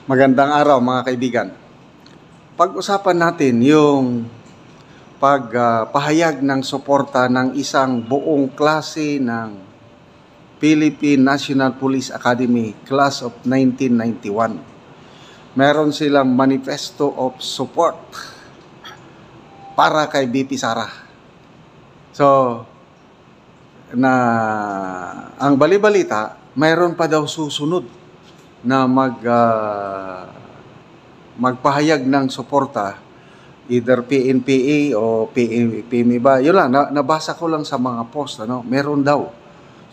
Magandang araw mga kaibigan. Pag-usapan natin yung pagpahayag ng suporta ng isang buong klase ng Philippine National Police Academy Class of 1991. Meron silang manifesto of support para kay BP Sara. So, ang balibalita, mayroon pa daw susunod na magpahayag ng suporta, either PNPA o PME ba. Yun lang, nabasa ko lang sa mga post, meron daw.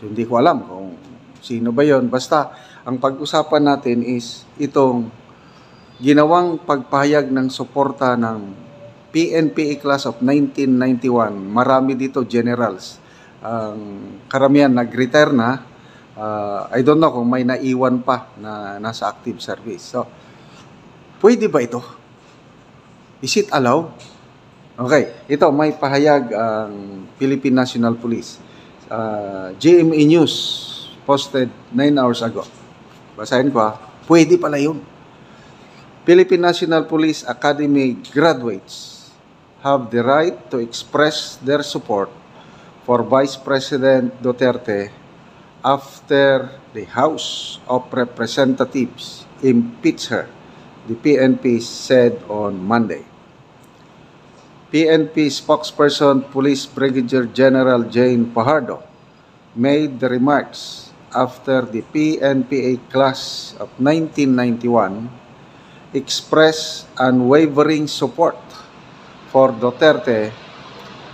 So, hindi ko alam kung sino ba yun. Basta, ang pag-usapan natin is itong ginawang pagpahayag ng suporta ng PNPA Class of 1991. Marami dito generals. Karamihan nag-retire na. I don't know kung may naiwan pa na nasa active service. So, pwede ba ito? Is it allowed? Okay, ito may pahayag ang Philippine National Police. GMA News posted 9 hours ago. Basahin ko pwede pala yun. Philippine National Police Academy graduates have the right to express their support for Vice President Duterte after the House of Representatives impeached her, the PNP said on Monday. PNP spokesperson Police Brigadier General Jane Fajardo made the remarks after the PNPA Class of 1991 expressed unwavering support for Duterte,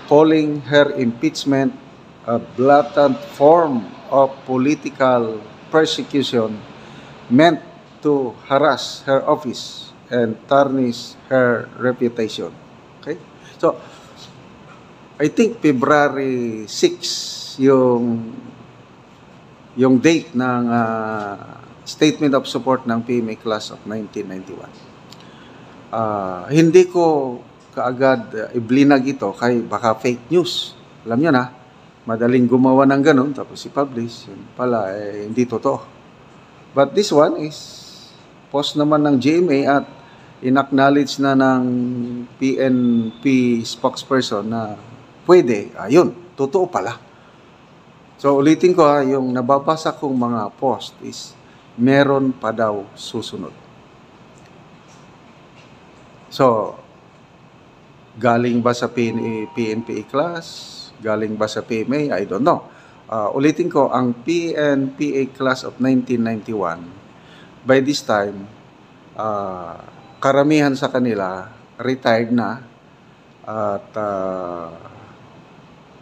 calling her impeachment a blatant form of political persecution meant to harass her office and tarnish her reputation. Okay? So, I think February 6 yung date ng statement of support ng PMA Class of 1991. Hindi ko kaagad iblinag ito kay baka fake news. Alam niyo na, madaling gumawa ng ganun, tapos i-publish. Yun pala, hindi totoo. But this one is post naman ng GMA at in-acknowledge na ng PNP spokesperson na pwede. Ayun, totoo pala. So, ulitin ko yung nababasa kong mga post is meron pa daw susunod. So, galing ba sa PNPA class? Galing ba sa PMA? I don't know. Ulitin ko, ang PNPA Class of 1991, by this time, karamihan sa kanila, retired na. At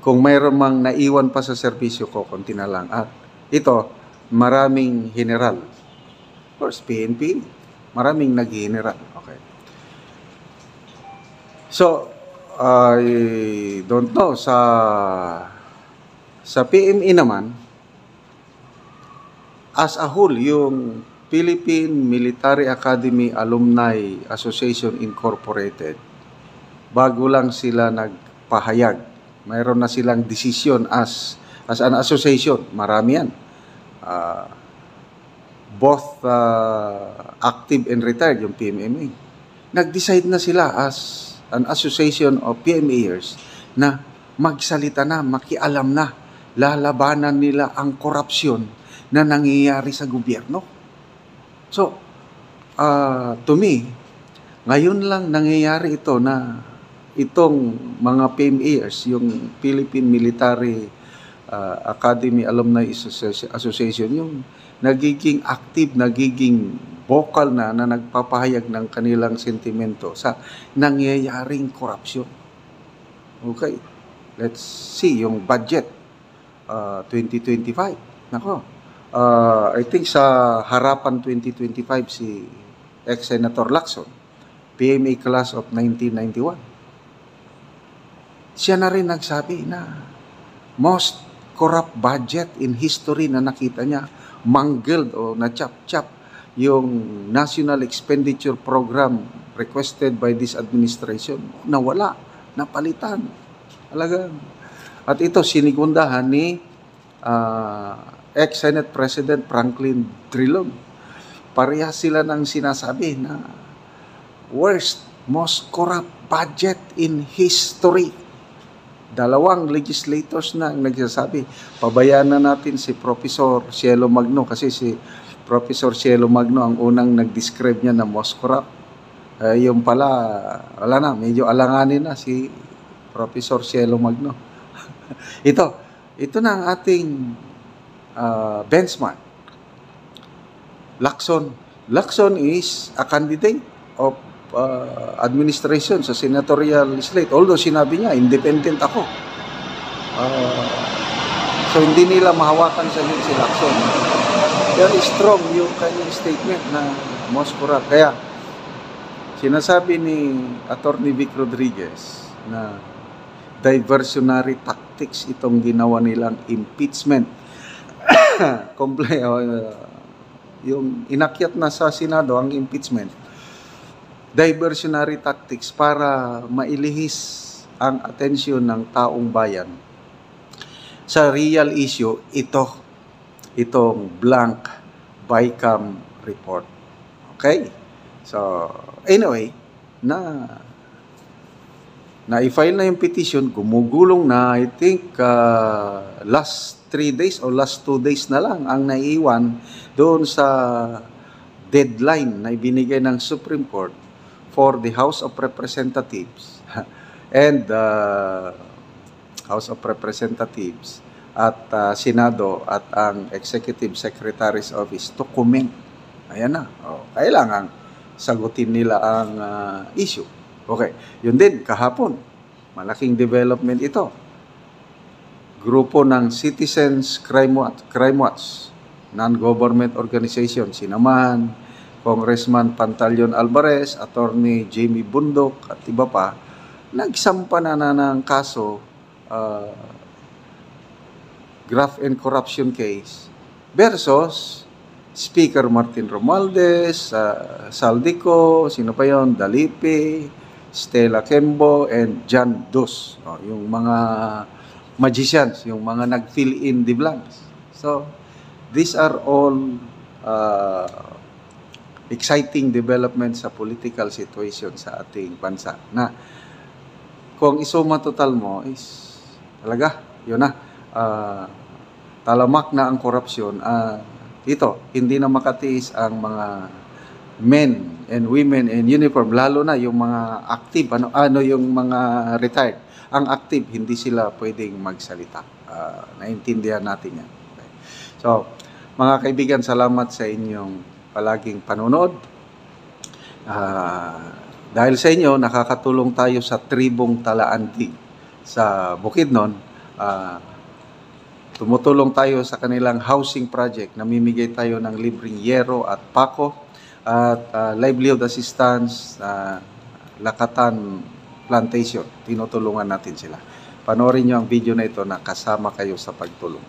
kung mayroon mang naiwan pa sa serbisyo ko, konti na lang. At ito, maraming general. Of course, PNP, maraming nag-general. Okay. So, I don't know. Sa PME naman, as a whole, yung Philippine Military Academy Alumni Association Incorporated, bago lang sila nagpahayag. Mayroon na silang decision as an association. Marami yan. Both active and retired, yung PMMA. Nag-decide na sila as an association of PMAers na magsalita na, makialam na, lalabanan nila ang korupsyon na nangyayari sa gobyerno. So, to me, ngayon lang nangyayari ito na itong mga PMAers, yung Philippine Military Academy Alumni Association, yung nagiging active, nagiging vocal na nagpapahayag ng kanilang sentimento sa nangyayaring korupsyon. Okay, let's see yung budget 2025. Nako, I think sa harapan 2025 si ex-Senator Lacson, PMA Class of 1991. Siya na rin nagsabi na most corrupt budget in history na nakita niya, mangled o na-chop-chop yung National Expenditure Program requested by this administration, nawala, napalitan. Talagang. At ito, sinigundahan ni ex-Senate President Franklin Drilon. parehas sila ng sinasabi na worst, most corrupt budget in history. Dalawang legislators na ang nagsasabi. Pabayaan na natin si Professor Cielo Magno kasi si Professor Cielo Magno ang unang nag-describe niya na most corrupt. Yung pala, wala na, medyo alanganin na si Professor Cielo Magno. Ito na ang ating benchmark. Lacson is a candidate of administration sa senatorial slate. Although sinabi niya, independent ako. So hindi nila mahawakan sa si Lacson. Very strong yung kanyang statement na most corrupt. Kaya sinasabi ni Attorney Vic Rodriguez na diversionary tactics itong ginawa nilang impeachment. Yung inakyat na sa Senado ang impeachment, diversionary tactics para mailihis ang atensyon ng taong bayan sa real issue, itong blank BICAM report. Okay? So, anyway, na-file na yung petition, gumugulong na, I think, last 3 days o last 2 days na lang ang naiiwan doon sa deadline na ibinigay ng Supreme Court for the House of Representatives and House of Representatives at Senado at ang Executive Secretary's Office to comment. Ayan na. Kailangan sagutin nila ang issue. Okay. Yun din, kahapon, malaking development ito. Grupo ng Citizens Crime Watch, non-government organization, sinamahan Congressman Pantaleon Alvarez, Attorney Jamie Bundok at iba pa, nagsampa na ng kaso, graft and corruption case versus Speaker Martin Romualdez, Saldico, sino pa yun, Dalipe, Stella Kembo, and John Dos, yung mga magicians, yung mga nag-fill in the blanks. So, these are all exciting developments sa political situation sa ating bansa. Na, kung isuma total mo, is talaga, yun na, talamak na ang korupsyon. Hindi na makatiis ang mga men and women in uniform, lalo na yung mga active, yung mga retired. Ang active, hindi sila pwedeng magsalita. Naintindihan natin yan. Okay. So, mga kaibigan, salamat sa inyong palaging panonood. Dahil sa inyo, nakakatulong tayo sa tribong Talaantig sa Bukidnon. Tumutulong tayo sa kanilang housing project. Namimigay tayo ng libreng yero at pako at livelihood assistance, Lakatan Plantation. Tinutulungan natin sila. Panoorin nyo ang video na ito na kasama kayo sa pagtulong.